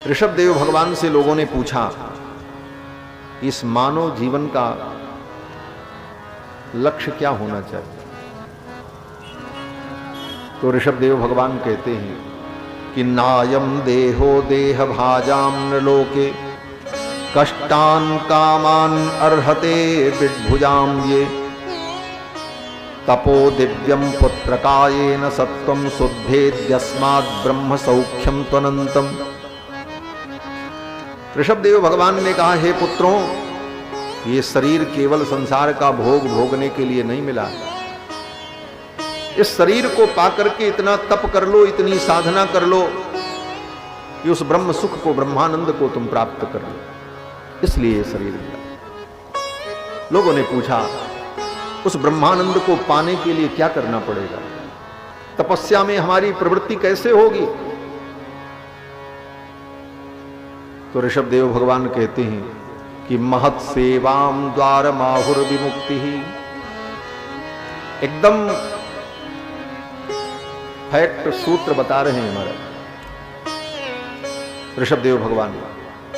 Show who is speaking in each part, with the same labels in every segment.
Speaker 1: ऋषभदेव भगवान से लोगों ने पूछा, इस मानव जीवन का लक्ष्य क्या होना चाहिए? तो ऋषभदेव भगवान कहते हैं कि नायम देहो देह भाजाम नृलोके कष्टान कामान अर्हते विद्भुजाम ये तपो दिव्यम पुत्रकायेन सत्वम शुद्धेद्यस्मात् ब्रह्म सौख्यम त्वनंतम। ऋषभदेव भगवान ने कहा, हे पुत्रों, ये शरीर केवल संसार का भोग भोगने के लिए नहीं मिला। इस शरीर को पाकर के इतना तप कर लो, इतनी साधना कर लो कि उस ब्रह्म सुख को, ब्रह्मानंद को तुम प्राप्त कर लो, इसलिए ये शरीर मिला। लोगों ने पूछा, उस ब्रह्मानंद को पाने के लिए क्या करना पड़ेगा? तपस्या में हमारी प्रवृत्ति कैसे होगी? तो ऋषभदेव भगवान कहते हैं कि महत् सेवाम द्वार माहुर विमुक्ति ही। एकदम फैक्ट सूत्र बता रहे हैं हमारा ऋषभदेव भगवान।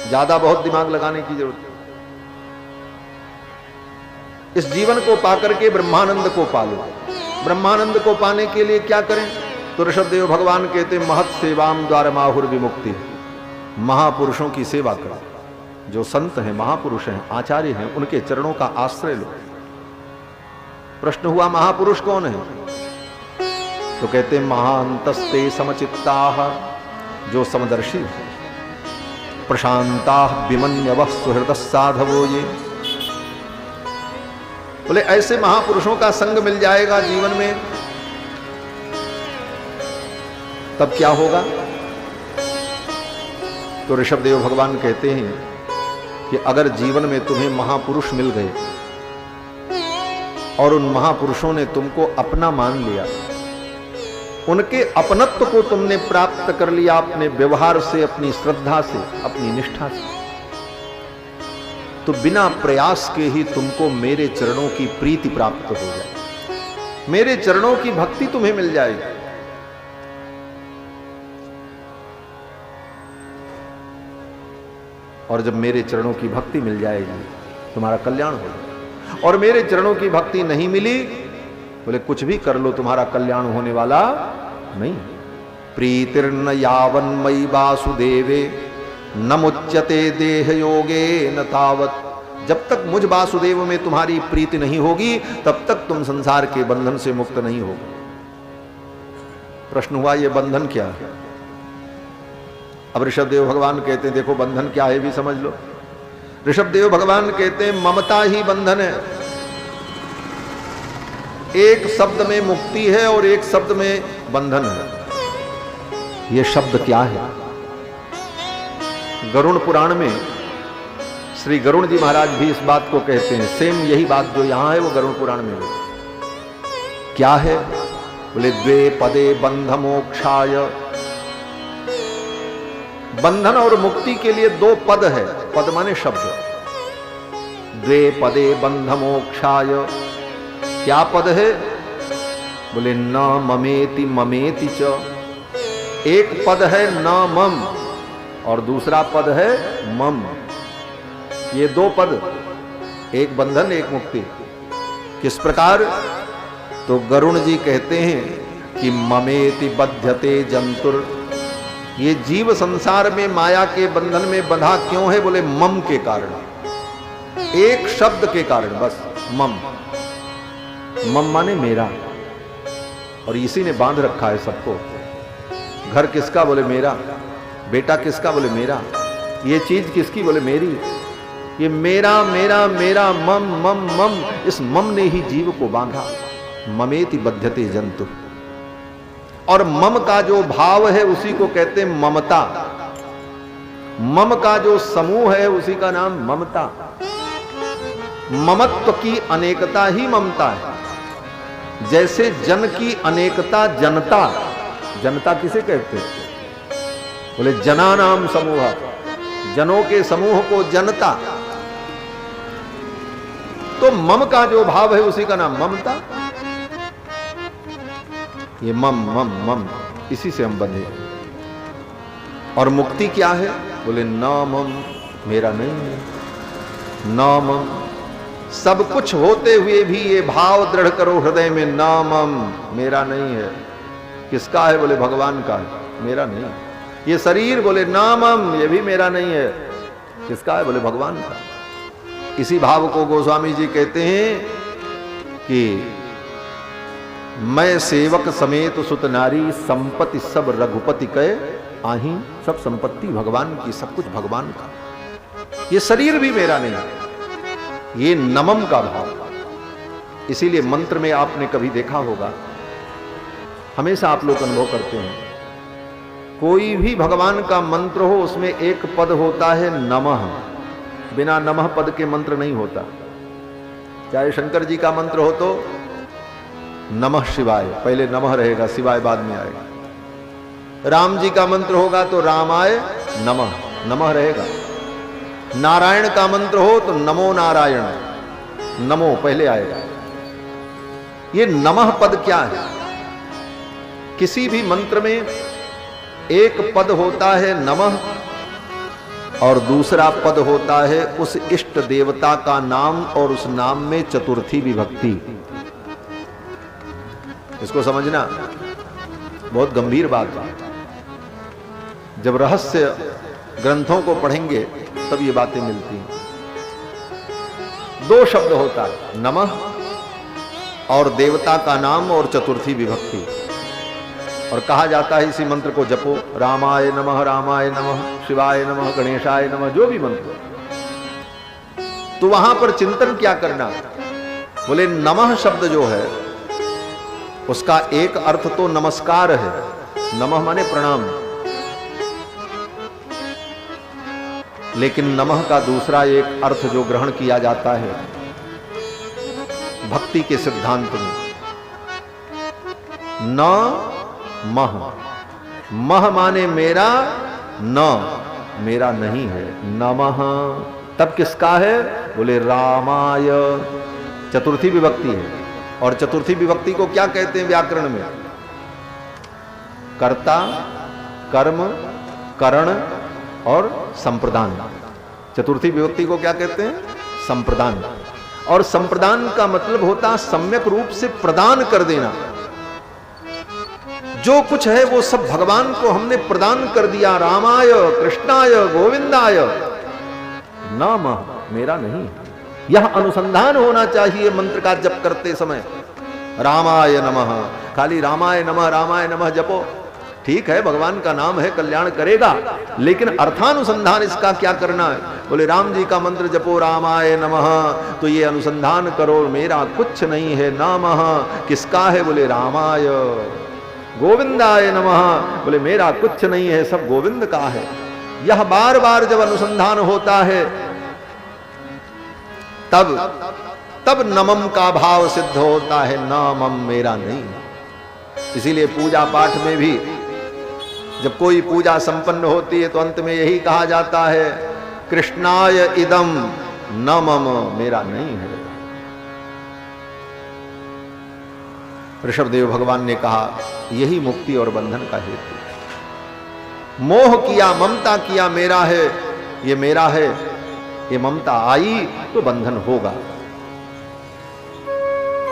Speaker 1: ज्यादा बहुत दिमाग लगाने की जरूरत है। इस जीवन को पाकर के ब्रह्मानंद को पालो। ब्रह्मानंद को पाने के लिए क्या करें? तो ऋषभदेव भगवान कहते, महत् सेवाम द्वार माहुर विमुक्ति। महापुरुषों की सेवा करो। जो संत हैं, महापुरुष हैं, आचार्य हैं, उनके चरणों का आश्रय लो। प्रश्न हुआ, महापुरुष कौन है? तो कहते, महांतस्ते समचित्ताः, जो समदर्शी है, प्रशांताः विमन्यवः सुहृदः साधवो ये। बोले ऐसे महापुरुषों का संग मिल जाएगा जीवन में, तब क्या होगा? तो ऋषभदेव भगवान कहते हैं कि अगर जीवन में तुम्हें महापुरुष मिल गए और उन महापुरुषों ने तुमको अपना मान लिया, उनके अपनत्व को तुमने प्राप्त कर लिया अपने व्यवहार से, अपनी श्रद्धा से, अपनी निष्ठा से, तो बिना प्रयास के ही तुमको मेरे चरणों की प्रीति प्राप्त हो जाए, मेरे चरणों की भक्ति तुम्हें मिल जाएगी। और जब मेरे चरणों की भक्ति मिल जाएगी, तुम्हारा कल्याण होगा। और मेरे चरणों की भक्ति नहीं मिली, बोले कुछ भी कर लो, तुम्हारा कल्याण होने वाला नहीं। प्रीतिर्न यावन मयि वासुदेवे न मुच्यते देह योगे न तावत। जब तक मुझ वासुदेव में तुम्हारी प्रीति नहीं होगी, तब तक तुम संसार के बंधन से मुक्त नहीं होगे। प्रश्न हुआ, ये बंधन क्या है? अब ऋषभदेव भगवान कहते हैं, देखो बंधन क्या है भी समझ लो। ऋषभदेव भगवान कहते हैं, ममता ही बंधन है। एक शब्द में मुक्ति है और एक शब्द में बंधन है। यह शब्द क्या है? गरुड़ पुराण में श्री गरुड़ जी महाराज भी इस बात को कहते हैं। सेम यही बात जो यहां है वो गरुड़ पुराण में है। क्या है? बोले द्वे पदे बंध मोक्षाय। बंधन और मुक्ति के लिए दो पद है। पद माने शब्द। द्वे पदे बंध मोक्षाय। क्या पद है? बोले न ममेति ममेति च। एक पद है न मम और दूसरा पद है मम। ये दो पद, एक बंधन एक मुक्ति। किस प्रकार? तो गरुड़ जी कहते हैं कि ममेति बध्यते जंतुर। ये जीव संसार में माया के बंधन में बंधा क्यों है? बोले मम के कारण, एक शब्द के कारण, बस मम। मम माने मेरा, और इसी ने बांध रखा है सबको। घर किसका? बोले मेरा। बेटा किसका? बोले मेरा। ये चीज किसकी? बोले मेरी। ये मेरा मेरा मेरा, मम मम मम, इस मम ने ही जीव को बांधा। ममेति बध्यते जंतु। और मम का जो भाव है उसी को कहते हैं ममता। मम का जो समूह है उसी का नाम ममता। ममत्व की अनेकता ही ममता है। जैसे जन की अनेकता जनता। जनता किसे कहते हैं? बोले जना नाम समूह। जनों के समूह को जनता। तो मम का जो भाव है उसी का नाम ममता। ये मम मम मम, इसी से हम बंधे। और मुक्ति क्या है? बोले नामम, मेरा नहीं है। नामम, सब कुछ होते हुए भी ये भाव दृढ़ करो हृदय में, नामम, मेरा नहीं है। किसका है? बोले भगवान का है, मेरा नहीं। ये शरीर, बोले नामम, ये भी मेरा नहीं है। किसका है? बोले भगवान का। इसी भाव को गोस्वामी जी कहते हैं कि मैं सेवक समेत सुत नारी, संपत्ति सब रघुपति कहे आही। सब संपत्ति भगवान की, सब कुछ भगवान का। ये शरीर भी मेरा नहीं है। ये नमम का भाव। इसीलिए मंत्र में आपने कभी देखा होगा, हमेशा आप लोग अनुभव करते हैं, कोई भी भगवान का मंत्र हो उसमें एक पद होता है नमः। बिना नमः पद के मंत्र नहीं होता। चाहे शंकर जी का मंत्र हो तो नमः शिवाय, पहले नमः रहेगा, शिवाय बाद में आएगा। राम जी का मंत्र होगा तो रामाय नमः, नमः रहेगा। नारायण का मंत्र हो तो नमो नारायण, नमो पहले आएगा। ये नमः पद क्या है? किसी भी मंत्र में एक पद होता है नमः और दूसरा पद होता है उस इष्ट देवता का नाम, और उस नाम में चतुर्थी विभक्ति। इसको समझना बहुत गंभीर बात है। जब रहस्य ग्रंथों को पढ़ेंगे तब ये बातें मिलती हैं। दो शब्द होता है, नमः और देवता का नाम और चतुर्थी विभक्ति। और कहा जाता है इसी मंत्र को जपो, रामाय नमः, रामाय नमः, शिवाय नमः, गणेशाय नमः, जो भी मंत्र। तो वहां पर चिंतन क्या करना? बोले नमः शब्द जो है उसका एक अर्थ तो नमस्कार है, नमः माने प्रणाम। लेकिन नमः का दूसरा एक अर्थ जो ग्रहण किया जाता है भक्ति के सिद्धांत में, न मह, मह माने मेरा, न मेरा नहीं है, नमः। तब किसका है? बोले रामाय, चतुर्थी विभक्ति है। और चतुर्थी विभक्ति को क्या कहते हैं व्याकरण में? कर्ता, कर्म, करण और संप्रदान। चतुर्थी विभक्ति को क्या कहते हैं? संप्रदान। और संप्रदान का मतलब होता सम्यक रूप से प्रदान कर देना। जो कुछ है वो सब भगवान को हमने प्रदान कर दिया। रामाय, कृष्णाय, गोविंदाय, नाम मेरा नहीं। यह अनुसंधान होना चाहिए मंत्र का जप करते समय। रामाय नमः, खाली रामाय नमः, रामाय नमः जपो, ठीक है, भगवान का नाम है, कल्याण करेगा, लेकिन अर्थानुसंधान इसका क्या करना है? बोले राम जी का मंत्र जपो, रामाय नमः, तो ये अनुसंधान करो मेरा कुछ नहीं है, नामः किसका है? बोले रामाय। गोविंदाय नमः, बोले मेरा कुछ नहीं है, सब गोविंद का है। यह बार बार जब अनुसंधान होता है तब नमम का भाव सिद्ध होता है, नामम मेरा नहीं। इसीलिए पूजा पाठ में भी जब कोई पूजा संपन्न होती है तो अंत में यही कहा जाता है, कृष्णाय इदम नमम, मेरा नहीं है। ऋषभदेव भगवान ने कहा यही मुक्ति और बंधन का हेतु। मोह किया, ममता किया, मेरा है, ये मेरा है, ये ममता आई तो बंधन होगा।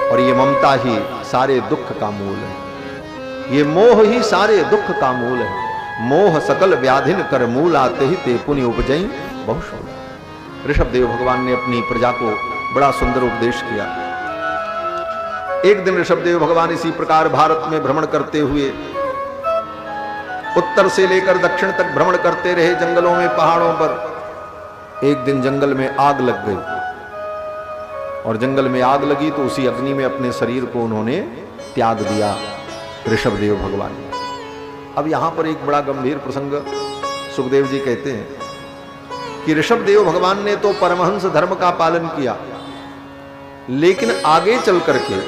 Speaker 1: और ये ममता ही सारे दुख का मूल है, ये मोह ही सारे दुख का मूल है। मोह सकल व्याधिन कर मूल आते ही ते पुण्य उपजई बहुशूल। ऋषभदेव भगवान ने अपनी प्रजा को बड़ा सुंदर उपदेश किया। एक दिन ऋषभदेव भगवान इसी प्रकार भारत में भ्रमण करते हुए उत्तर से लेकर दक्षिण तक भ्रमण करते रहे, जंगलों में, पहाड़ों पर। एक दिन जंगल में आग लग गई, और जंगल में आग लगी तो उसी अग्नि में अपने शरीर को उन्होंने त्याग दिया, ऋषभदेव भगवान। अब यहां पर एक बड़ा गंभीर प्रसंग सुखदेव जी कहते हैं कि ऋषभदेव भगवान ने तो परमहंस धर्म का पालन किया, लेकिन आगे चल करके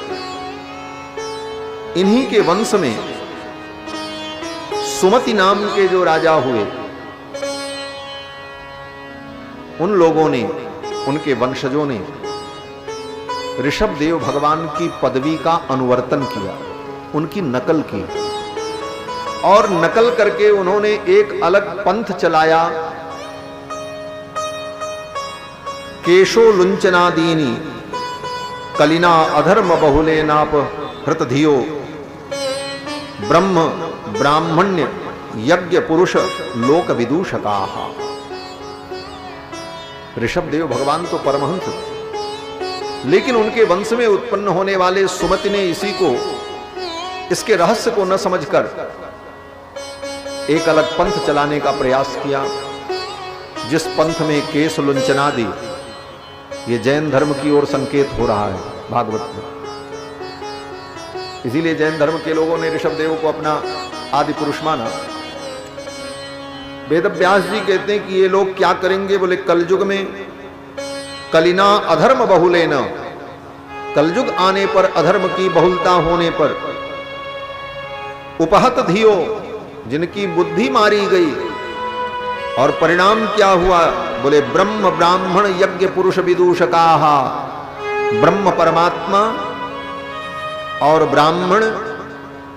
Speaker 1: इन्हीं के वंश में सुमति नाम के जो राजा हुए, उन लोगों ने, उनके वंशजों ने ऋषभदेव भगवान की पदवी का अनुवर्तन किया, उनकी नकल की। और नकल करके उन्होंने एक अलग पंथ चलाया। केशो लुंचनादीनी कलिना अधर्म बहुले नाप हृतधियो ब्रह्म ब्राह्मण्य यज्ञ पुरुष लोक विदूषकाः। ऋषभदेव भगवान तो परमहंस थे, लेकिन उनके वंश में उत्पन्न होने वाले सुमति ने इसी को, इसके रहस्य को न समझकर एक अलग पंथ चलाने का प्रयास किया, जिस पंथ में केश लुंचनादि, ये जैन धर्म की ओर संकेत हो रहा है भागवत में। इसीलिए जैन धर्म के लोगों ने ऋषभदेव को अपना आदि पुरुष माना। वेदव्यास जी कहते हैं कि ये लोग क्या करेंगे, बोले कलयुग में कलिना अधर्म बहुलेन, कलयुग आने पर अधर्म की बहुलता होने पर उपहत धियो, जिनकी बुद्धि मारी गई, और परिणाम क्या हुआ, बोले ब्रह्म ब्राह्मण यज्ञ पुरुष विदूषकाः। ब्रह्म परमात्मा और ब्राह्मण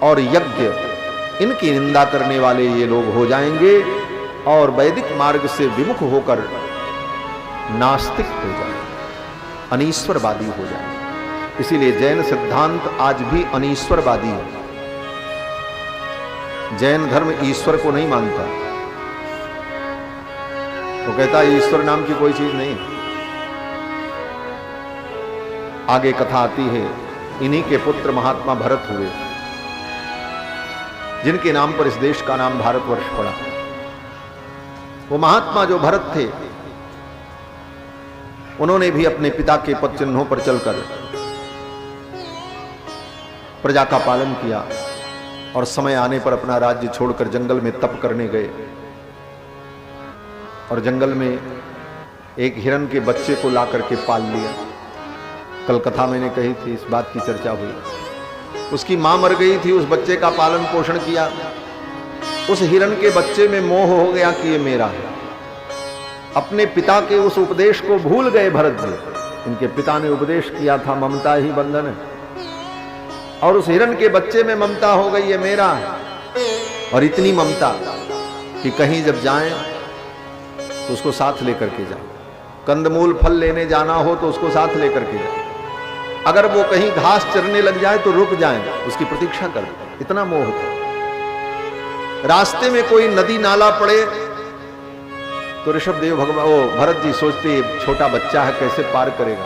Speaker 1: और यज्ञ, इनकी निंदा करने वाले ये लोग हो जाएंगे और वैदिक मार्ग से विमुख होकर नास्तिक हो जाएंगे, अनीश्वरवादी हो जाएंगे। इसीलिए जैन सिद्धांत आज भी अनीश्वरवादी है। जैन धर्म ईश्वर को नहीं मानता, वो कहता है ईश्वर नाम की कोई चीज नहीं। आगे कथा आती है, इन्हीं के पुत्र महात्मा भरत हुए, जिनके नाम पर इस देश का नाम भारतवर्ष पड़ा। वो महात्मा जो भरत थे, उन्होंने भी अपने पिता के पद चिन्हों पर चलकर प्रजा का पालन किया और समय आने पर अपना राज्य छोड़कर जंगल में तप करने गए। और जंगल में एक हिरण के बच्चे को ला करके पाल लिया। कल कथा मैंने कही थी, इस बात की चर्चा हुई। उसकी मां मर गई थी, उस बच्चे का पालन पोषण किया। उस हिरण के बच्चे में मोह हो गया कि ये मेरा है। अपने पिता के उस उपदेश को भूल गए भरत जी। इनके पिता ने उपदेश किया था ममता ही बंधन है, और उस हिरण के बच्चे में ममता हो गई, ये मेरा है। और इतनी ममता कि कहीं जब जाएं तो उसको साथ लेकर के जाए, कंदमूल फल लेने जाना हो तो उसको साथ लेकर के जाए, अगर वो कहीं घास चरने लग जाए तो रुक जाए, उसकी प्रतीक्षा कर। इतना मोह था। रास्ते में कोई नदी नाला पड़े तो ऋषभदेव भगवान, वो भरत जी सोचते छोटा बच्चा है कैसे पार करेगा,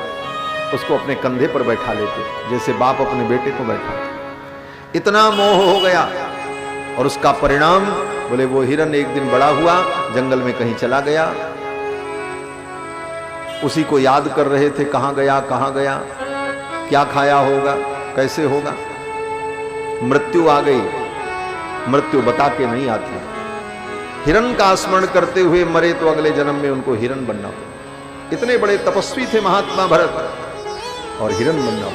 Speaker 1: उसको अपने कंधे पर बैठा लेते, जैसे बाप अपने बेटे को बैठा। इतना मोह हो गया और उसका परिणाम, बोले वो हिरन एक दिन बड़ा हुआ, जंगल में कहीं चला गया। उसी को याद कर रहे थे, कहां गया कहां गया, क्या खाया होगा, कैसे होगा। मृत्यु आ गई, मृत्यु बता के नहीं आती। हिरन का स्मरण करते हुए मरे तो अगले जन्म में उनको हिरन बनना हो। इतने बड़े तपस्वी थे महात्मा भरत, और हिरन बनना हो।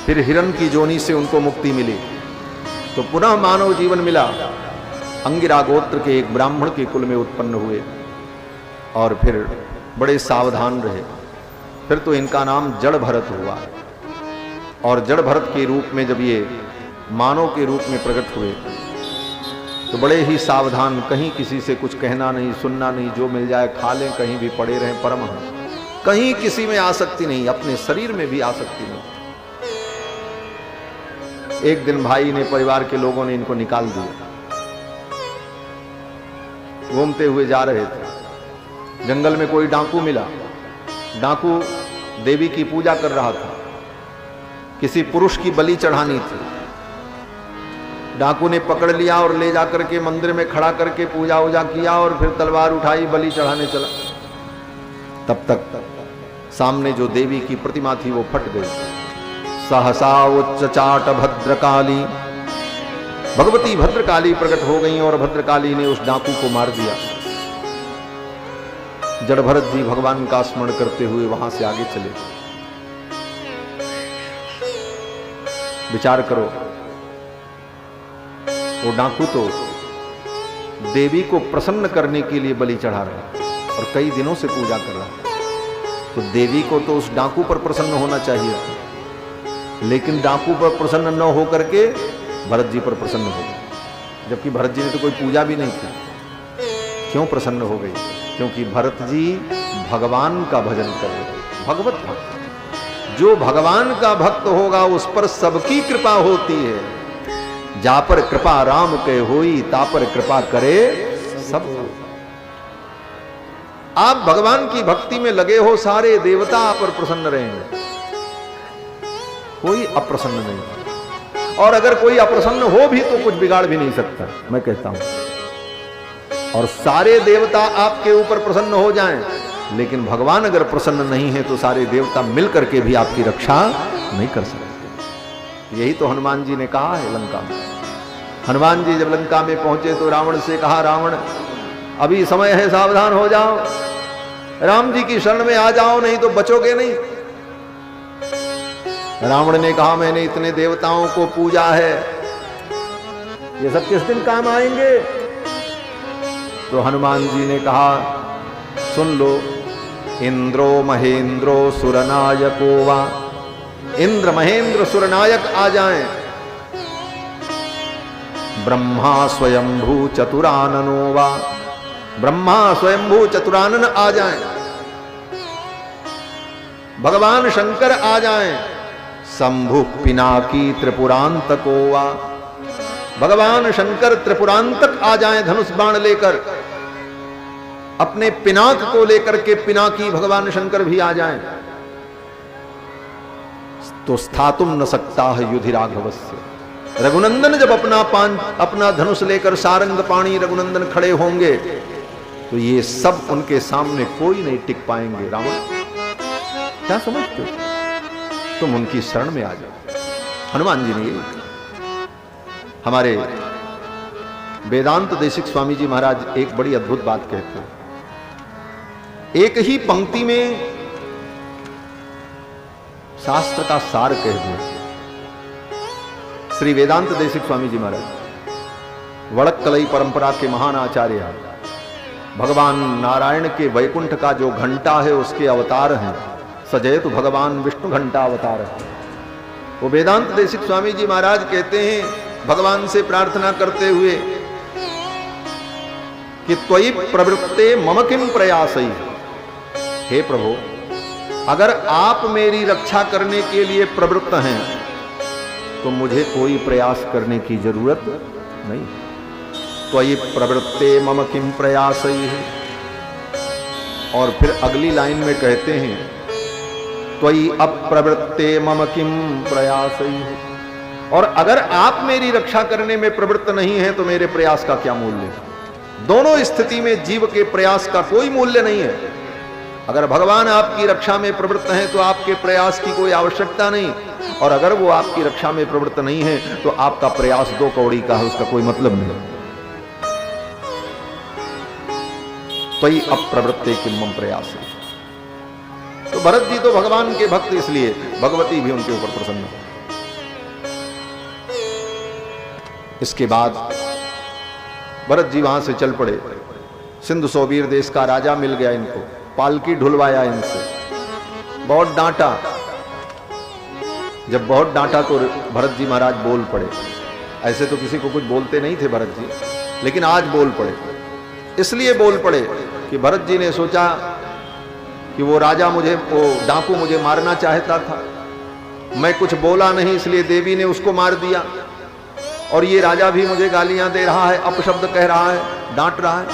Speaker 1: फिर हिरन की जोनी से उनको मुक्ति मिली तो पुनः मानव जीवन मिला। अंगिरा गोत्र के एक ब्राह्मण के कुल में उत्पन्न हुए और फिर बड़े सावधान रहे। फिर तो इनका नाम जड़ भरत हुआ, और जड़ भरत के रूप में जब ये मानव के रूप में प्रकट हुए तो बड़े ही सावधान, कहीं किसी से कुछ कहना नहीं, सुनना नहीं, जो मिल जाए खा लें, कहीं भी पड़े रहें, परमहंस। कहीं किसी में आसक्ति नहीं, अपने शरीर में भी आसक्ति नहीं। एक दिन भाई ने, परिवार के लोगों ने इनको निकाल दिया। घूमते हुए जा रहे थे, जंगल में कोई डाकू मिला। डाकू देवी की पूजा कर रहा था, किसी पुरुष की बलि चढ़ानी थी। डाकू ने पकड़ लिया और ले जाकर के मंदिर में खड़ा करके पूजा वूजा किया, और फिर तलवार उठाई, बलि चढ़ाने चला। तब तक सामने जो देवी की प्रतिमा थी वो फट गई। सहसा उच्चाट भद्रकाली, भगवती भद्रकाली प्रकट हो गई और भद्रकाली ने उस डाकू को मार दिया। जड़ भरत जी भगवान का स्मरण करते हुए वहां से आगे चले। विचार करो, वो डाकू तो देवी को प्रसन्न करने के लिए बलि चढ़ा रहा है और कई दिनों से पूजा कर रहा है, तो देवी को तो उस डाकू पर प्रसन्न होना चाहिए, लेकिन डाकू पर प्रसन्न न होकर के भरत जी पर प्रसन्न हो गए। जबकि भरत जी ने तो कोई पूजा भी नहीं की। क्यों प्रसन्न हो गई? क्योंकि भरत जी भगवान का भजन कर रहे, भगवत भक्त। जो भगवान का भक्त होगा उस पर सबकी कृपा होती है। जा पर कृपा राम के होई, ता पर कृपा करे सब। आप भगवान की भक्ति में लगे हो, सारे देवता आप पर प्रसन्न रहेंगे, कोई अप्रसन्न नहीं। और अगर कोई अप्रसन्न हो भी तो कुछ बिगाड़ भी नहीं सकता, मैं कहता हूं। और सारे देवता आपके ऊपर प्रसन्न हो जाएं, लेकिन भगवान अगर प्रसन्न नहीं है तो सारे देवता मिलकर के भी आपकी रक्षा नहीं कर सकते। यही तो हनुमान जी ने कहा है लंका में। हनुमान जी जब लंका में पहुंचे तो रावण से कहा, रावण अभी समय है, सावधान हो जाओ, राम जी की शरण में आ जाओ, नहीं तो बचोगे नहीं। रावण ने कहा, मैंने इतने देवताओं को पूजा है, ये सब किस दिन काम आएंगे? तो हनुमान जी ने कहा, सुन लो, इंद्रो महेंद्रो सुरनायको वा, इंद्र महेंद्र सुरनायक आ जाएं, ब्रह्मा स्वयंभू चतुराननो वा, ब्रह्मा स्वयंभू चतुरानन आ जाएं, भगवान शंकर आ जाएं, शंभु पिनाकी त्रिपुरांतको वा, भगवान शंकर त्रिपुरांतक आ जाएं धनुष बाण लेकर, अपने पिनाक को लेकर के पिनाकी भगवान शंकर भी आ जाएं, तो स्थातुम न सकता है युधि राघवस्य। रघुनंदन जब अपना धनुष लेकर सारंग पाणी रघुनंदन खड़े होंगे तो ये सब उनके सामने कोई नहीं टिक पाएंगे। रावण क्या समझते हो? तुम उनकी शरण में आ जाओ। हनुमान जी ने ये हमारे वेदांत देशिक स्वामी जी महाराज एक बड़ी अद्भुत बात कहते हैं। एक ही पंक्ति में शास्त्र का सार कह दिया। श्री वेदांत देशिक स्वामी जी महाराज वड़क्कलई परंपरा के महान आचार्य, भगवान नारायण के वैकुंठ का जो घंटा है उसके अवतार हैं। सजयतु भगवान विष्णु घंटा अवतार है। वो वेदांत देशिक स्वामी जी महाराज कहते हैं भगवान से प्रार्थना करते हुए कि त्वयि प्रवृत्ते मम किम प्रयासई, हे प्रभु अगर आप मेरी रक्षा करने के लिए प्रवृत्त हैं तो मुझे कोई प्रयास करने की जरूरत नहीं। त्वयि प्रवृत्ते मम किम प्रयासई। और फिर अगली लाइन में कहते हैं त्वयि अप्रवृत्ते मम किम प्रयासई। और अगर आप मेरी रक्षा करने में प्रवृत्त नहीं है तो मेरे प्रयास का क्या मूल्य? दोनों स्थिति में जीव के प्रयास का कोई मूल्य नहीं है। अगर भगवान आपकी रक्षा में प्रवृत्त हैं तो आपके प्रयास की कोई आवश्यकता नहीं, और अगर वो आपकी रक्षा में प्रवृत्त नहीं है तो आपका प्रयास दो कौड़ी का है, उसका कोई मतलब नहीं। त्वयि अप्रवृत्ते किम मम प्रयासई। तो भरत जी तो भगवान के भक्त, इसलिए भगवती भी उनके ऊपर प्रसन्न हो। इसके बाद भरत जी वहां से चल पड़े। सिंधु सोबीर देश का राजा मिल गया इनको, पालकी ढुलवाया इनसे, बहुत डांटा। जब बहुत डांटा तो भरत जी महाराज बोल पड़े। ऐसे तो किसी को कुछ बोलते नहीं थे भरत जी, लेकिन आज बोल पड़े। इसलिए बोल पड़े कि भरत जी ने सोचा कि वो राजा वो डाकू मुझे मारना चाहता था, मैं कुछ बोला नहीं इसलिए देवी ने उसको मार दिया, और ये राजा भी मुझे गालियां दे रहा है, अपशब्द कह रहा है, डांट रहा है।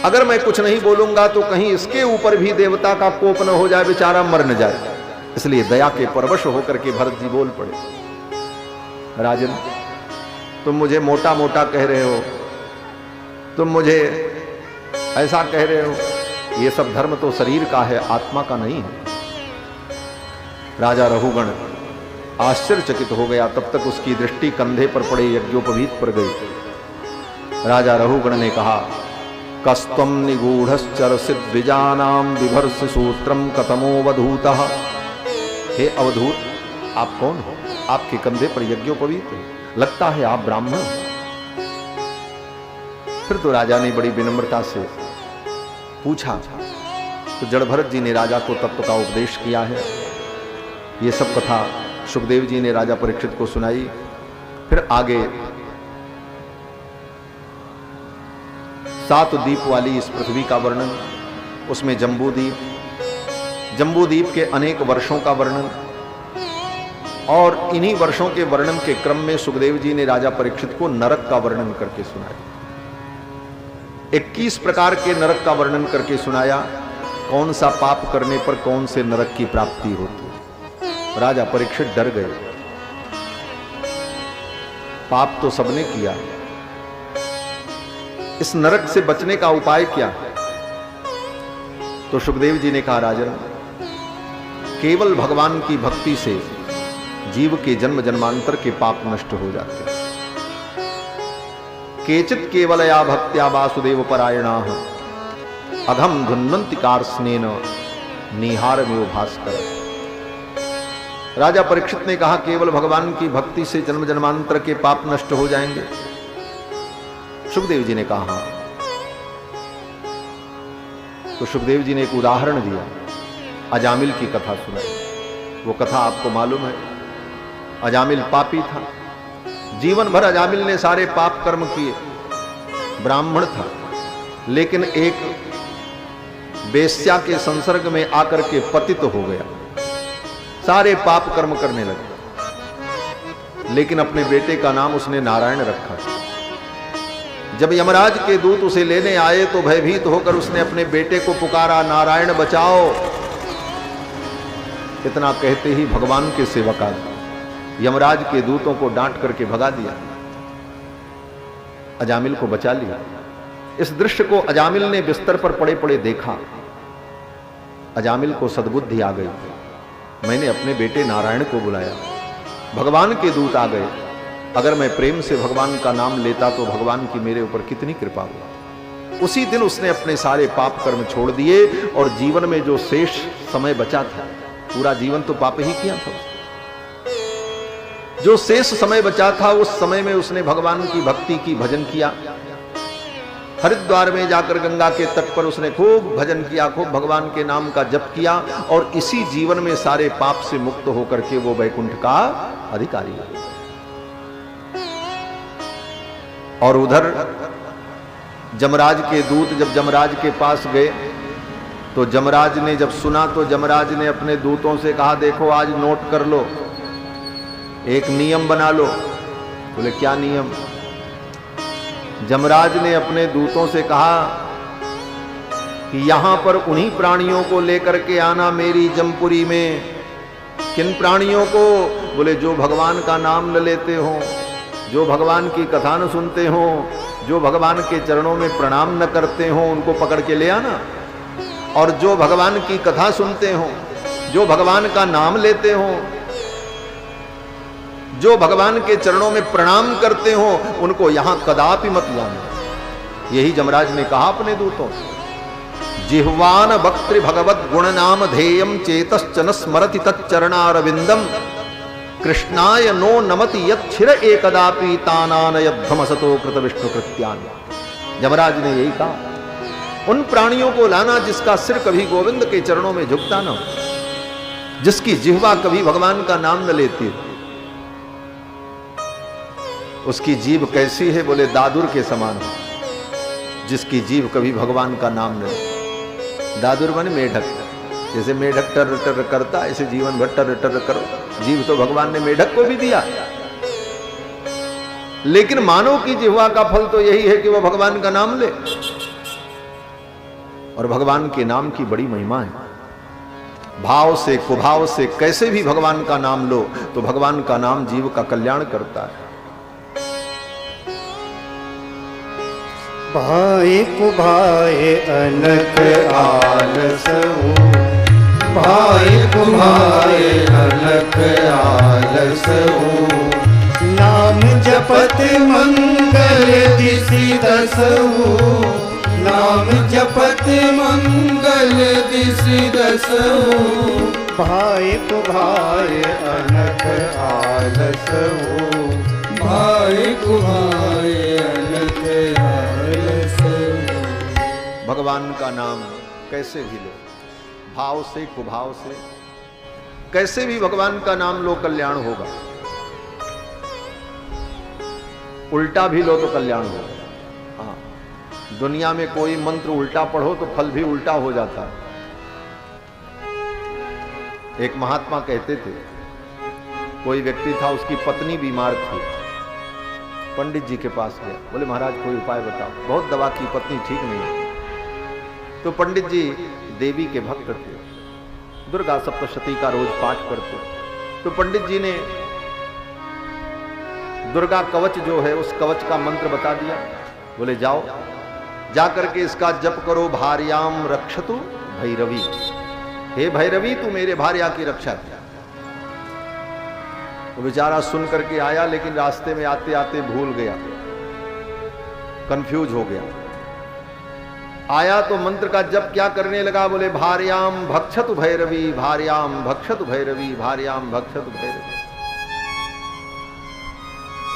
Speaker 1: अगर मैं कुछ नहीं बोलूंगा तो कहीं इसके ऊपर भी देवता का कोप न हो जाए, बेचारा मर न जाए। इसलिए दया के परवश होकर के भरत जी बोल पड़े, राजन तुम मुझे मोटा मोटा कह रहे हो, तुम मुझे ऐसा कह रहे हो, ये सब धर्म तो शरीर का है, आत्मा का नहीं है। राजा रघुगण आश्चर्यचकित हो गया। तब तक उसकी दृष्टि कंधे पर पड़े यज्ञोपवीत पर गई। राजा रघुगण ने कहा, कस्तम निगूढ़श्चरसित द्विजानाम बिभर्ष सूत्रम कतमोवधूतः। हे अवधूत, आप कौन हो? आपके कंधे पर यज्ञोपवीत है, लगता है आप ब्राह्मण। फिर तो राजा ने बड़ी विनम्रता से पूछा। तो जड़ भरत जी ने राजा को तत्व का उपदेश किया है। ये सब कथा सुखदेव जी ने राजा परीक्षित को सुनाई। फिर आगे 7 द्वीप वाली इस पृथ्वी का वर्णन, उसमें जम्बूद्वीप, जम्बूद्वीप के अनेक वर्षों का वर्णन, और इन्हीं वर्षों के वर्णन के क्रम में सुखदेव जी ने राजा परीक्षित को नरक का वर्णन करके सुनाया। 21 प्रकार के नरक का वर्णन करके सुनाया, कौन सा पाप करने पर कौन से नरक की प्राप्ति होती है। राजा परीक्षित डर गए, पाप तो सबने किया, इस नरक से बचने का उपाय क्या है? तो सुखदेव जी ने कहा, राजन, केवल भगवान की भक्ति से जीव के जन्म जन्मांतर के पाप नष्ट हो जाते हैं। केचित केवलया भक्त्या वासुदेव परायणाः अघम धुन्वन्ति कार्ष्णेन निहारमेव भास्कर। राजा परीक्षित ने कहा, केवल भगवान की भक्ति से जन्म जन्मांतर के पाप नष्ट हो जाएंगे? सुखदेव जी ने कहा हाँ। तो सुखदेव जी ने एक उदाहरण दिया, अजामिल की कथा सुनाई। वो कथा आपको मालूम है, अजामिल पापी था, जीवन भर अजामिल ने सारे पाप कर्म किए, ब्राह्मण था, लेकिन एक वेश्या के संसर्ग में आकर के पतित हो गया, सारे पाप कर्म करने लगे। लेकिन अपने बेटे का नाम उसने नारायण रखा। जब यमराज के दूत उसे लेने आए तो भयभीत होकर उसने अपने बेटे को पुकारा, नारायण बचाओ। इतना कहते ही भगवान के सेवक आ गए, यमराज के दूतों को डांट करके भगा दिया, अजामिल को बचा लिया। इस दृश्य को अजामिल ने बिस्तर पर पड़े पड़े देखा। अजामिल को सद्बुद्धि आ गई, मैंने अपने बेटे नारायण को बुलाया, भगवान के दूत आ गए, अगर मैं प्रेम से भगवान का नाम लेता तो भगवान की मेरे ऊपर कितनी कृपा हुई। उसी दिन उसने अपने सारे पाप कर्म छोड़ दिए और जीवन में जो शेष समय बचा था, पूरा जीवन तो पाप ही किया था, जो शेष समय बचा था उस समय में उसने भगवान की भक्ति की, भजन किया। हरिद्वार में जाकर गंगा के तट पर उसने खूब भजन किया, खूब भगवान के नाम का जप किया, और इसी जीवन में सारे पाप से मुक्त होकर के वो वैकुंठ का अधिकारी हुआ। और उधर जमराज के दूत जब जमराज के पास गए तो जमराज ने जब सुना तो जमराज ने अपने दूतों से कहा, देखो आज नोट कर लो, एक नियम बना लो। बोले क्या नियम? जमराज ने अपने दूतों से कहा कि यहां पर उन्हीं प्राणियों को लेकर के आना मेरी जमपुरी में। किन प्राणियों को? बोले जो भगवान का नाम न लेते हो, जो भगवान की कथा न सुनते हो, जो भगवान के चरणों में प्रणाम न करते हो, उनको पकड़ के ले आना। और जो भगवान की कथा सुनते हो, जो भगवान का नाम लेते हो, जो भगवान के चरणों में प्रणाम करते हो, उनको यहां कदापि मत लाना। यही जमराज ने कहा अपने दूतों से। जिह्वान वक्त्र भगवत गुण नाम धेयम चेतश्चन स्मरति तच्चरणारविंदम कृष्णाय नो नमति यच्छिर एकदापि तानान यद्धमसतो कृत विष्णु कृत्यान। जमराज ने यही कहा, उन प्राणियों को लाना जिसका सिर कभी गोविंद के चरणों में झुकता न हो, जिसकी जिह्वा कभी भगवान का नाम न लेती हो। उसकी जीभ कैसी है? बोले दादुर के समान, जिसकी जीभ कभी भगवान का नाम न ले। दादुर माने मेढक, जैसे मेढक टर टर करता ऐसे जीवन भर टर टर करो। जीव तो भगवान ने मेढक को भी दिया, लेकिन मानव की जिह्वा का फल तो यही है कि वह भगवान का नाम ले। और भगवान के नाम की बड़ी महिमा है। भाव से कुभाव से कैसे भी भगवान का नाम लो तो भगवान का नाम जीव का कल्याण करता है।
Speaker 2: भाई कुभाए अनक आलस हो, भाई कुभाए अनक आलस हो। नाम जपत मंगल दिसि दसहु, नाम जपत मंगल दिसि दसहु। भाई कुभाए अनक आलस हो, भाई कुभाए अनक आलस हो।
Speaker 1: भगवान का नाम कैसे भी लो, भाव से कुभाव से कैसे भी भगवान का नाम लो, कल्याण होगा। उल्टा भी लो तो कल्याण होगा। हाँ, दुनिया में कोई मंत्र उल्टा पढ़ो तो फल भी उल्टा हो जाता है। एक महात्मा कहते थे, कोई व्यक्ति था, उसकी पत्नी बीमार थी, पंडित जी के पास गया, बोले महाराज कोई उपाय बताओ, बहुत दवा की, पत्नी ठीक नहीं। तो पंडित जी देवी के भक्त थे, दुर्गा सप्तशती का रोज पाठ करते। तो पंडित जी ने दुर्गा कवच जो है उस कवच का मंत्र बता दिया। बोले जाओ, जाकर के इसका जप करो, भार्याम रक्षतु भैरवी, हे भैरवी तू मेरे भार्या की रक्षा कर। तो बेचारा सुन करके आया, लेकिन रास्ते में आते आते भूल गया, कंफ्यूज हो गया। आया तो मंत्र का जप क्या करने लगा, बोले भार्याम भक्षतु भैरवी, भार्याम भक्षतु भैरवी, भार्याम भक्षतु भैरवी।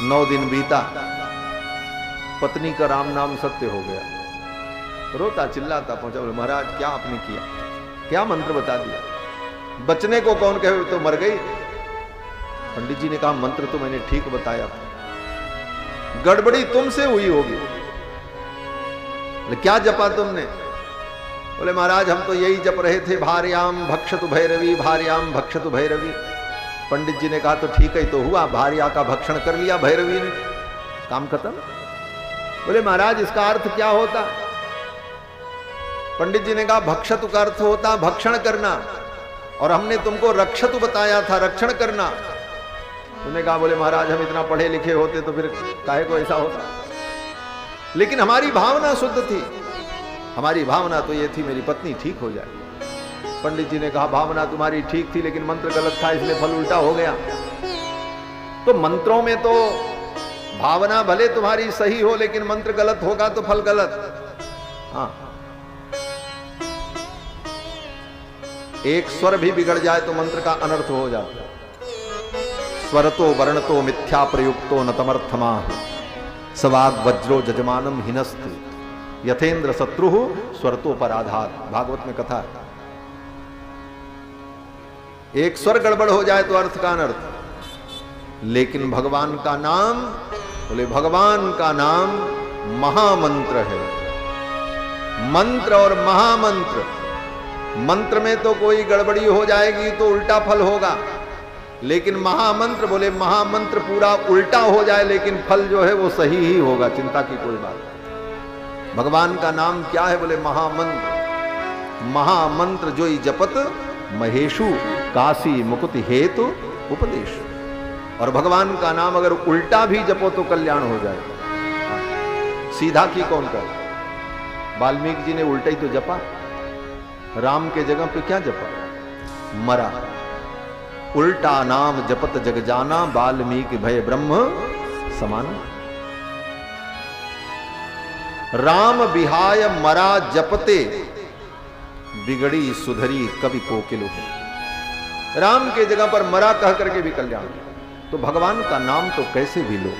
Speaker 1: 9 दिन बीता, पत्नी का राम नाम सत्य हो गया। रोता चिल्लाता पहुंचा, बोले महाराज क्या आपने किया, क्या मंत्र बता दिया, बचने को कौन कहे, तो मर गई। पंडित जी ने कहा मंत्र तो मैंने ठीक बताया था, गड़बड़ी तुमसे हुई होगी। क्या जपा तुमने? बोले महाराज हम तो यही जप रहे थे, भार्याम भक्षतु भैरवी, भार्याम भक्षतु भैरवी। पंडित जी ने कहा तो ठीक है तो हुआ, भार्या का भक्षण कर लिया भैरवी ने, काम खत्म। बोले महाराज इसका अर्थ क्या होता? पंडित जी ने कहा भक्षतु का अर्थ होता भक्षण करना, और हमने तुमको रक्षतु बताया था, रक्षण करना। तुमने कहा बोले महाराज हम इतना पढ़े लिखे होते तो फिर काहे को ऐसा होता, लेकिन हमारी भावना शुद्ध थी, हमारी भावना तो ये थी मेरी पत्नी ठीक हो जाए। पंडित जी ने कहा भावना तुम्हारी ठीक थी, लेकिन मंत्र गलत था, इसलिए फल उल्टा हो गया। तो मंत्रों में तो भावना भले तुम्हारी सही हो, लेकिन मंत्र गलत होगा तो फल गलत। हाँ, एक स्वर भी बिगड़ जाए तो मंत्र का अनर्थ हो जाता है। स्वरतो वर्णतो मिथ्या प्रयुक्तो न तमर्थमा, सवाग वज्रो जजमानम हिनस्तु, यथेंद्र शत्रु स्वरतो पर आधार। भागवत में कथा है, एक स्वर गड़बड़ हो जाए तो अर्थ का अनर्थ। लेकिन भगवान का नाम, बोले भगवान का नाम महामंत्र है। मंत्र और महामंत्र, मंत्र में तो कोई गड़बड़ी हो जाएगी तो उल्टा फल होगा, लेकिन महामंत्र, बोले महामंत्र पूरा उल्टा हो जाए लेकिन फल जो है वो सही ही होगा, चिंता की कोई बात नहीं। भगवान का नाम क्या है? बोले महामंत्र। महामंत्र जो ही जपत महेशु काशी मुकुति हेतु उपदेश। और भगवान का नाम अगर उल्टा भी जपो तो कल्याण हो जाए। सीधा की कौन कर? वाल्मीकि जी ने उल्टा ही तो जपा, राम के जगह पे क्या जपा? मरा। उल्टा नाम जपत जग जाना, वाल्मीकि भय ब्रह्म समाना। राम बिहाय मरा जपते, बिगड़ी सुधरी कवि कोकिल। राम के जगह पर मरा कह करके भी कल्याण। तो भगवान का नाम तो कैसे भी लो,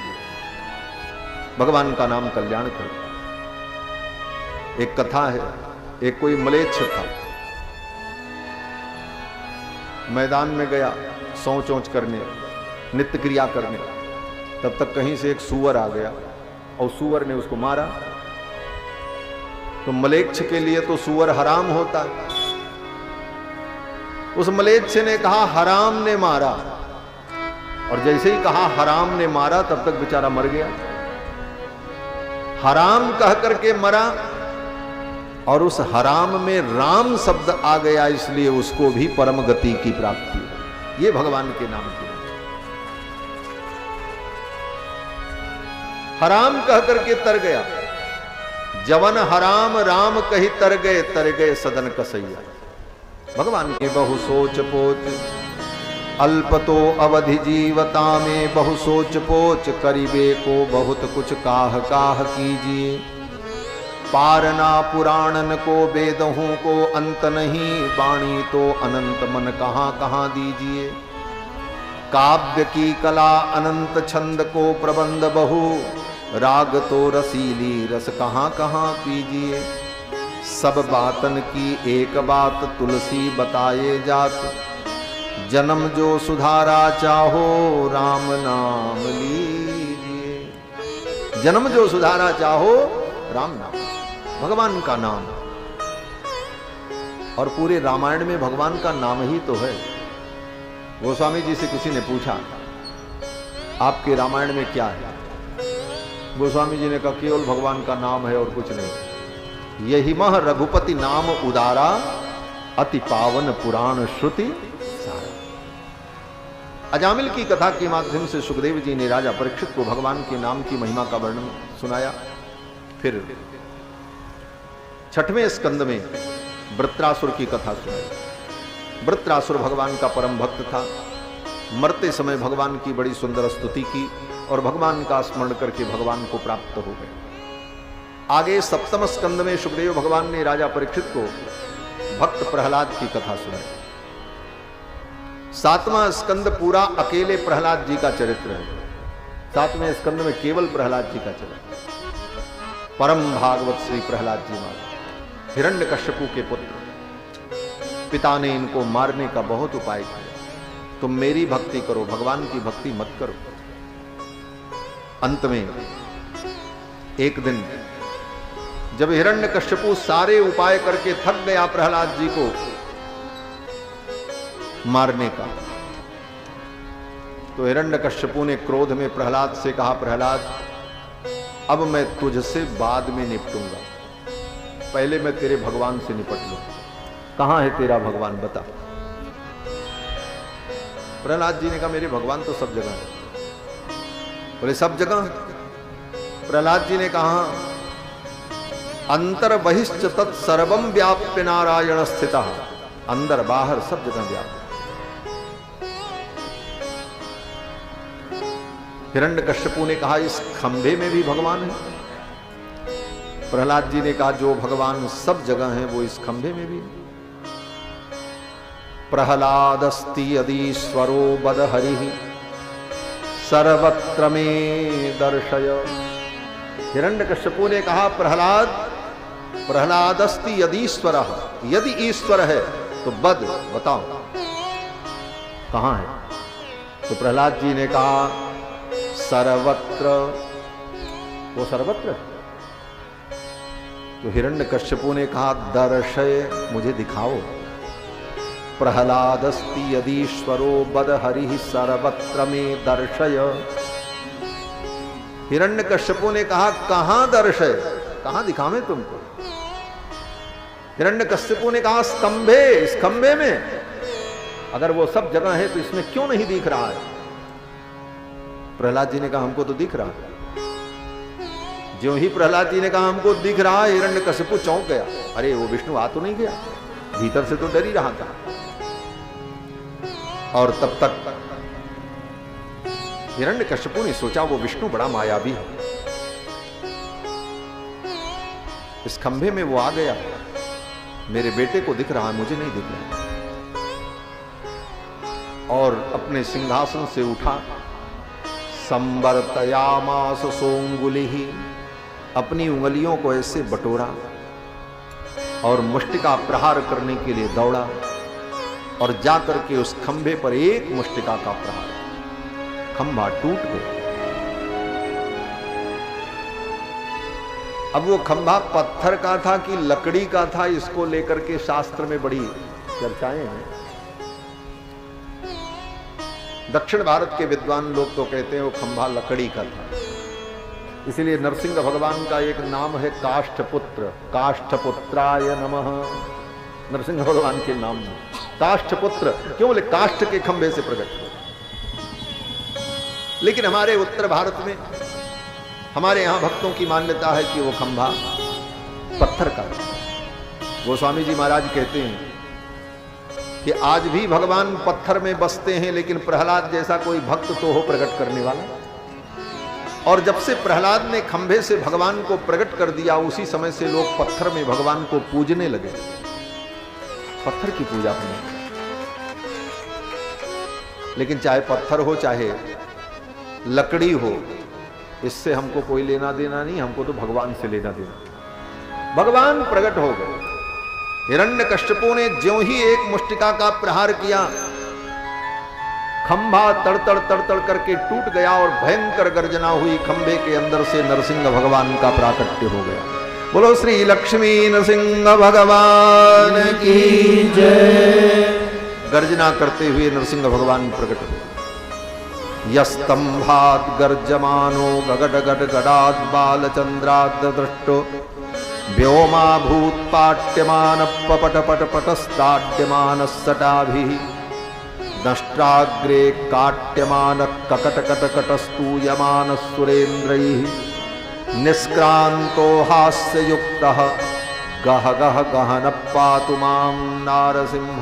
Speaker 1: भगवान का नाम कल्याण कर। एक कथा है, एक कोई मलेच्छ था, मैदान में गया शौच औच करने, नित्य क्रिया करने। तब तक कहीं से एक सूअर आ गया और सूअर ने उसको मारा। तो मलेच्छ के लिए तो सूअर हराम होता है। उस मलेच्छ ने कहा हराम ने मारा, और जैसे ही कहा हराम ने मारा तब तक बेचारा मर गया। हराम कह करके मरा, और उस हराम में राम शब्द आ गया, इसलिए उसको भी परम गति की प्राप्ति है। ये भगवान के नाम की। हराम कह करके तर गया, जवन हराम राम कही तर गए सदन कसैया। भगवान के बहु सोच पोच, अल्पतो अवधि जीवता में बहु सोच पोच, करीबे को बहुत कुछ काह काह कीजिए। पारना पुराणन को वेदहूं को अंत नहीं, वाणी तो अनंत मन कहाँ कहाँ दीजिए। काव्य की कला अनंत छंद को प्रबंध बहु, राग तो रसीली रस कहाँ कहाँ पीजिए। सब बातन की एक बात तुलसी बताए जात, जन्म जो सुधारा चाहो राम नाम लीजिए। जन्म जो सुधारा चाहो राम नाम। भगवान का नाम, और पूरे रामायण में भगवान का नाम ही तो है। गोस्वामी जी से किसी ने पूछा आपके रामायण में क्या है? गोस्वामी जी ने कहा केवल भगवान का नाम है और कुछ नहीं। यही मह रघुपति नाम उदारा, अति पावन पुराण श्रुति सारा। अजामिल की कथा के माध्यम से सुखदेव जी ने राजा परीक्षित को भगवान के नाम की महिमा का वर्णन सुनाया। फिर 6वें स्कंद में वृत्रासुर की कथा सुनाई। वृत्रासुर भगवान का परम भक्त था। मरते समय भगवान की बड़ी सुंदर स्तुति की और भगवान का स्मरण करके भगवान को प्राप्त हो गए। आगे 7वें स्कंद में सुखदेव भगवान ने राजा परीक्षित को भक्त प्रहलाद की कथा सुनाई। 7वां स्कंद पूरा अकेले प्रहलाद जी का चरित्र है। 7वें स्कंद में केवल प्रहलाद जी का चरित्र। परम भागवत श्री प्रहलाद जी महाराज हिरण्यकश्यपु के पुत्र, पिता ने इनको मारने का बहुत उपाय किया। तुम मेरी भक्ति करो, भगवान की भक्ति मत करो। अंत में एक दिन जब हिरण्यकश्यपु सारे उपाय करके थक गया प्रहलाद जी को मारने का, तो हिरण्यकश्यपु ने क्रोध में प्रहलाद से कहा, प्रहलाद अब मैं तुझसे बाद में निपटूंगा, पहले मैं तेरे भगवान से निपट लूं। कहां है तेरा भगवान बता। प्रहलाद जी ने कहा मेरे भगवान तो सब जगह है। बोले सब जगह? प्रहलाद जी ने कहा अंतर बहिश्च तत्सर्वम व्याप्य नारायण स्थितः, अंदर बाहर सब जगह व्याप्त। हिरण्यकश्यपु ने कहा इस खंभे में भी भगवान है? प्रहलाद जी ने कहा जो भगवान सब जगह है वो इस खंभे में भी है। प्रहलादस्ति यदीश्वरो बदहरि सर्वत्र में दर्शय। हिरण्यकश्यपु ने कहा प्रहलादस्ति यदीश्वर, यदि ईश्वर है तो बद बताओ कहां है? तो प्रहलाद जी ने कहा सर्वत्र। वो सर्वत्र? तो हिरण्यकश्यपु ने कहा दर्शय, मुझे दिखाओ। प्रहलादस्ति यदीश्वरो बदहरि सर्वत्र में दर्शय। हिरण्यकश्यपु ने कहा कहां दर्शय, कहां दिखावें तुमको? हिरण्यकश्यपु ने कहा स्तंभे, इस खंभे में। अगर वो सब जगह है तो इसमें क्यों नहीं दिख रहा है? प्रहलाद जी ने कहा हमको तो दिख रहा है। ज्यों ही प्रहलाद जी ने कहा हमको दिख रहा है, हिरण्यकश्यपु चौंक गया। अरे वो विष्णु आ तो नहीं गया? भीतर से तो डर ही रहा था। और तब तक हिरण्यकश्यपु ने सोचा वो विष्णु बड़ा मायावी है। इस खंभे में वो आ गया, मेरे बेटे को दिख रहा है, मुझे नहीं दिख रहा। और अपने सिंहासन से उठा, संवर्तयामास सोंगुलिहि, अपनी उंगलियों को ऐसे बटोरा और मुष्टिका प्रहार करने के लिए दौड़ा और जाकर के उस खंभे पर एक मुष्टिका का प्रहार, खंभा टूट गया। अब वो खंभा पत्थर का था कि लकड़ी का था, इसको लेकर के शास्त्र में बड़ी चर्चाएं हैं। दक्षिण भारत के विद्वान लोग तो कहते हैं वो खंभा लकड़ी का था। इसलिए नरसिंह भगवान का एक नाम है काष्ठपुत्र, काष्ठपुत्राय नमः। नरसिंह भगवान के नाम में काष्ठपुत्र क्यों? बोले काष्ठ के खंभे से प्रकट हुए। लेकिन हमारे उत्तर भारत में, हमारे यहां भक्तों की मान्यता है कि वो खंभा पत्थर का था। गोस्वामी जी महाराज कहते हैं कि आज भी भगवान पत्थर में बसते हैं, लेकिन प्रहलाद जैसा कोई भक्त तो हो प्रकट करने वाला। और जब से प्रहलाद ने खंभे से भगवान को प्रकट कर दिया, उसी समय से लोग पत्थर में भगवान को पूजने लगे, पत्थर की पूजा करने। लेकिन चाहे पत्थर हो चाहे लकड़ी हो, इससे हमको कोई लेना देना नहीं, हमको तो भगवान से लेना देना। भगवान प्रकट हो गए। हिरण्यकश्यपु ने ज्यों ही एक मुष्टिका का प्रहार किया, खंभा तड़तड़ तड़तड़ करके टूट गया और भयंकर गर्जना हुई। खंभे के अंदर से नरसिंह भगवान का प्राकट्य हो गया। बोलो श्री लक्ष्मी नरसिंह भगवान
Speaker 2: की जय।
Speaker 1: गर्जना करते हुए नरसिंह भगवान प्रकट हुए। यस्तंभात गर्जमानो गगड गड गडाद बालचंद्राद दृष्टो व्योमा भूत पाट्यमान पपट पट पटस्ताड्यमान सटाभि नष्टाग्रे काट्यमान ककट कट कटस्तूयमान सुरेन्द्रैः निष्क्रांतो हास्य युक्तः गह गह गहन पातु मां नारसिंह।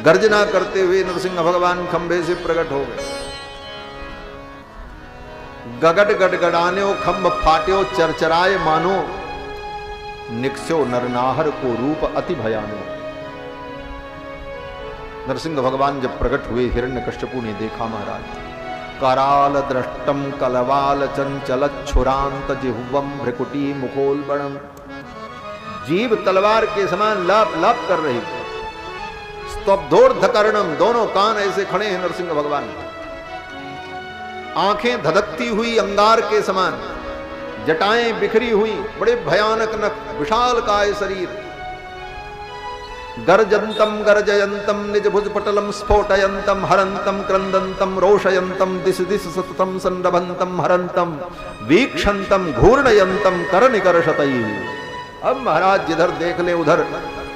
Speaker 1: गर्जना करते हुए नरसिंह भगवान खंभे से प्रकट हो गए। गगड गडगडान्यो खंभ फाट्यो चरचराय मानो निक्स्यो नरनाहर को रूप अति भयानो। नरसिंह भगवान जब प्रकट हुए हिरण्यकश्यपु ने देखा महाराज कराल दृष्टम कलवाल चंचल छुरांत जिह्वम भ्रिकुटी मुखोलबणम। जीभ तलवार के समान लाप लाप कर रही। स्तब्धोर्धकर्णम दोनों कान ऐसे खड़े हैं नरसिंह भगवान। आंखें धधकती हुई अंगार के समान, जटाएं बिखरी हुई, बड़े भयानक नख, विशाल काय शरीर। गर्जंतम गर्जयंतम निज भुज पटलम स्फोटयंतम हरंतम क्रंदंतम रोषयंतम दिश दिश सततम संरभंतम हरंतम वीक्षंतम घूर्णयंतम कर निकर्षतई। अब महाराज जिधर देख ले उधर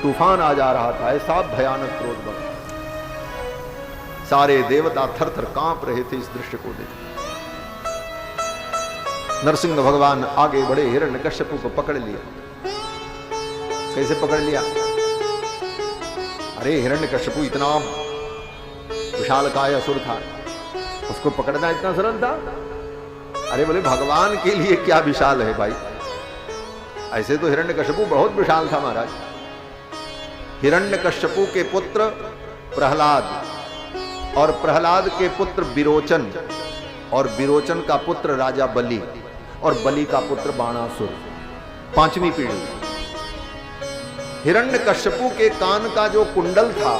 Speaker 1: तूफान आ जा रहा था, ऐसा भयानक क्रोध बना। सारे देवता थर थर कांप रहे थे इस दृश्य को देख। नरसिंह भगवान आगे बढ़े, हिरण्यकश्यपु को पकड़ लिया। कैसे पकड़ लिया? अरे हिरण्यकश्यपु इतना विशालकाय असुर था, उसको पकड़ना इतना सरल था? अरे बोले भगवान के लिए क्या विशाल है भाई। ऐसे तो हिरण्यकश्यपु बहुत विशाल था महाराज। हिरण्यकश्यपु के पुत्र प्रहलाद और प्रहलाद के पुत्र विरोचन और विरोचन का पुत्र राजा बलि और बलि का पुत्र बाणासुर, पांचवी पीढ़ी। हिरण्यकश्यपु के कान का जो कुंडल था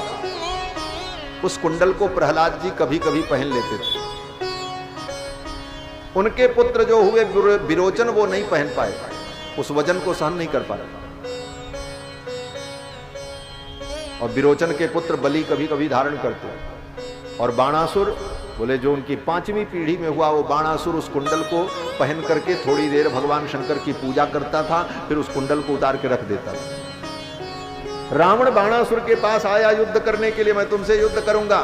Speaker 1: उस कुंडल को प्रहलाद जी कभी कभी पहन लेते थे। उनके पुत्र जो हुए विरोचन वो नहीं पहन पाए, उस वजन को सहन नहीं कर पाए। और विरोचन के पुत्र बलि कभी कभी धारण करते हैं। और बाणासुर बोले जो उनकी पांचवी पीढ़ी में हुआ वो बाणासुर उस कुंडल को पहन करके थोड़ी देर भगवान शंकर की पूजा करता था, फिर उस कुंडल को उतार के रख देता था। रावण बाणासुर के पास आया युद्ध करने के लिए, मैं तुमसे युद्ध करूंगा।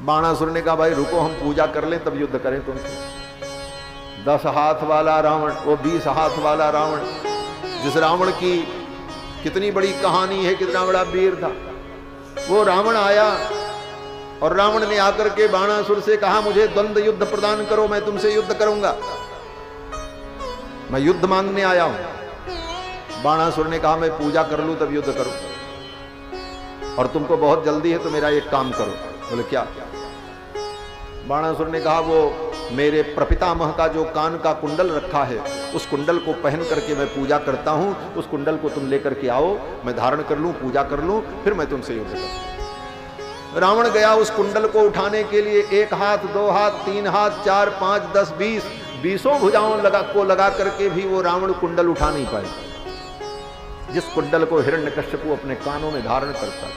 Speaker 1: बाणासुर ने कहा भाई रुको, हम पूजा कर लें तब युद्ध करें तुमसे। 10 हाथ वाला रावण, वो 20 हाथ वाला रावण, जिस रावण की कितनी बड़ी कहानी है, कितना बड़ा वीर था। वो रावण आया और रावण ने आकर के बाणासुर से कहा मुझे द्वंद्व युद्ध प्रदान करो, मैं तुमसे युद्ध करूंगा, मैं युद्ध मांगने आया हूं। बाणासुर ने कहा मैं पूजा कर लूं तब युद्ध करूं, और तुमको बहुत जल्दी है तो मेरा एक काम करो। बोले क्या? बाणासुर ने कहा वो मेरे प्रपितामह का जो कान का कुंडल रखा है उस कुंडल को पहन करके मैं पूजा करता हूं, उस कुंडल को तुम लेकर के आओ, मैं धारण कर लूं, पूजा कर लूं, फिर मैं तुमसे युद्ध करूं। रावण गया उस कुंडल को उठाने के लिए। 1 हाथ 2 हाथ 3 हाथ 4 5 10 20 20 भुजाओं लगा करके भी वो रावण कुंडल उठा नहीं पाए, जिस कुंडल को हिरण्यकश्यपु अपने कानों में धारण करता।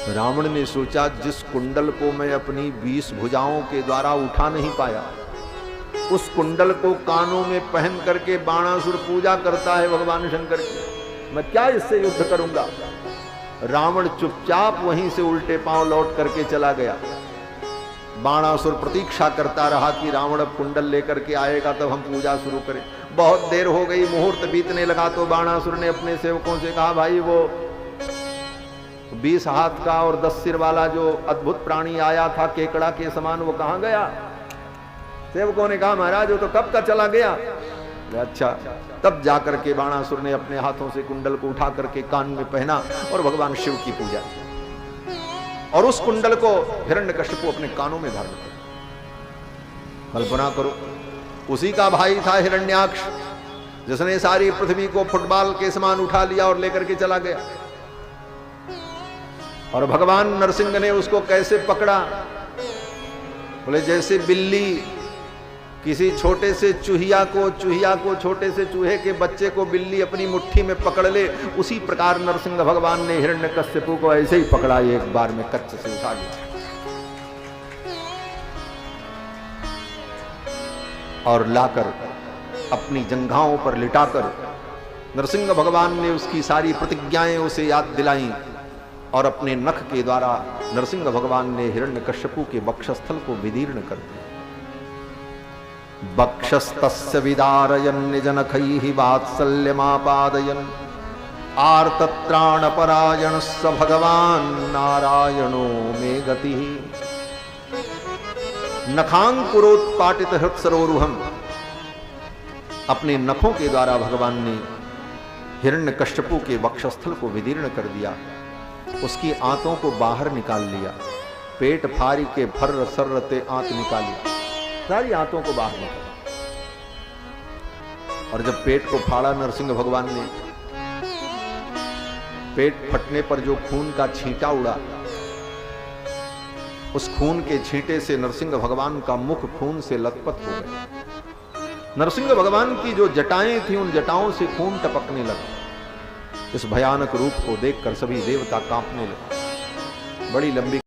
Speaker 1: रावण ने सोचा जिस कुंडल को मैं अपनी 20 भुजाओं के द्वारा उठा नहीं पाया, उस कुंडल को कानों में पहन करके बाणासुर पूजा करता है भगवान शंकर की, मैं क्या इससे युद्ध करूंगा। रावण चुपचाप वहीं से उल्टे पांव लौट करके चला गया। बाणासुर प्रतीक्षा करता रहा कि रावण अब कुंडल लेकर के आएगा तब हम पूजा शुरू करें। बहुत देर हो गई, मुहूर्त बीतने लगा तो बाणासुर ने अपने सेवकों से कहा भाई वो 20 हाथ का और 10 सिर वाला जो अद्भुत प्राणी आया था केकड़ा के समान, वो कहां गया? सेवकों ने कहा महाराज वो तो कब का चला गया। अच्छा, तब जाकर के बाणासुर ने अपने हाथों से कुंडल को उठा करके कान में पहना और भगवान शिव की पूजा की, और उस कुंडल को हिरण्यकश्यपु अपने कानों में धारण कर। कल्पना करो, उसी का भाई था हिरण्याक्ष, जिसने सारी पृथ्वी को फुटबॉल के समान उठा लिया और लेकर के चला गया। और भगवान नरसिंह ने उसको कैसे पकड़ा? बोले जैसे बिल्ली किसी छोटे से चूहिया को छोटे से चूहे के बच्चे को बिल्ली अपनी मुट्ठी में पकड़ ले, उसी प्रकार नरसिंह भगवान ने हिरण्यकश्यपु को ऐसे ही पकड़ा, एक बार में कच्च से उठा लिया और लाकर अपनी जंघाओं पर लिटाकर नरसिंह भगवान ने उसकी सारी प्रतिज्ञाएं उसे याद दिलाई और अपने नख के द्वारा नरसिंह भगवान ने हिरण्यकश्यपु के वक्षस्थल को विदीर्ण कर दिया। वक्षस्तस्य विदारयन् निजनखैः वात्सल्यमापादयन् आर्तत्राणपरायणः स भगवान् नारायणो मे गतिः। नखांकुरोत्पाटित हृत्सरोरुहम्, अपने नखों के द्वारा भगवान ने हिरण्यकश्यपु के वक्षस्थल को विदीर्ण कर दिया, उसकी आंतों को बाहर निकाल लिया, पेट फारी के फर्र सर्रते आंत निकाली, सारी आंतों को बाहर निकाला। और जब पेट को फाड़ा नरसिंह भगवान ने, पेट फटने पर जो खून का छींटा उड़ा, उस खून के छींटे से नरसिंह भगवान का मुख खून से लथपथ हो गया। नरसिंह भगवान की जो जटाएं थी, उन जटाओं से खून टपकने लगा। इस भयानक रूप को देखकर सभी देवता कांपने लगे। बड़ी लंबी